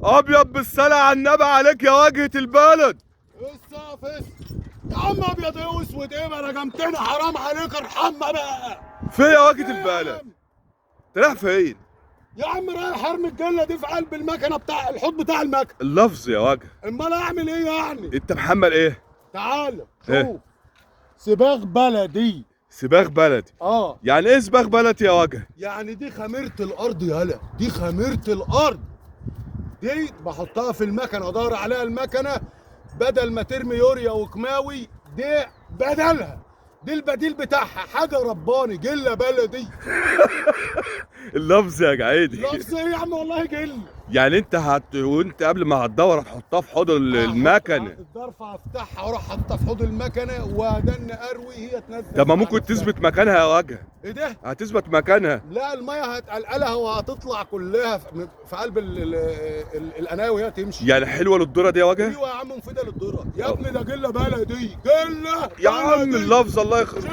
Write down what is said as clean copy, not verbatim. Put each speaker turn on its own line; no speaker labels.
ابيض بالصلاة على النبي عليك يا واجهة البلد.
السقف يا عم ابيض ايه واسود ايه؟ ما رجمتنا حرام عليك ارحمنا بقى.
فين يا واجهة البلد؟ انت رايح فين؟
يا عم رايح ارمي الجله دي في قلب المكنه بتاع الحوض بتاع المكنه.
اللفظ يا واجهة.
امال اعمل ايه يعني؟
انت محمل ايه؟
تعالى
إيه؟
شوف. سباغ بلدي.
سباغ بلدي. يعني ايه سباغ بلدي يا واجهة؟
يعني دي خميره الارض يالا، دي خميره الارض. دي بحطها في المكنه ادور عليها المكنه بدل ما ترمي يوريا وكماوي. دي بدلها، دي البديل بتاعها حاجه رباني جله بلدي.
اللفظ يا جعيدي.
لفظ ايه يا عم والله جل.
يعني انت وانت قبل ما هتدور هتحطها في حوض المكنه.
الضرفه افتحها واروح حاططها في حوض المكنه وادن اروي هي تنزل.
طب ما ممكن تثبت مكانها يا واجهة.
ايه ده؟
هتثبت مكانها.
لا الميه هتقلقلها وهتطلع كلها في قلب القنايه وهي تمشي.
يعني حلوه للذره دي يا واجهة؟
ايوه يا عم مفيده للذره يا ابني، ده جله بلدي جله
يا عم
بلدي.
اللفظ الله يخرب.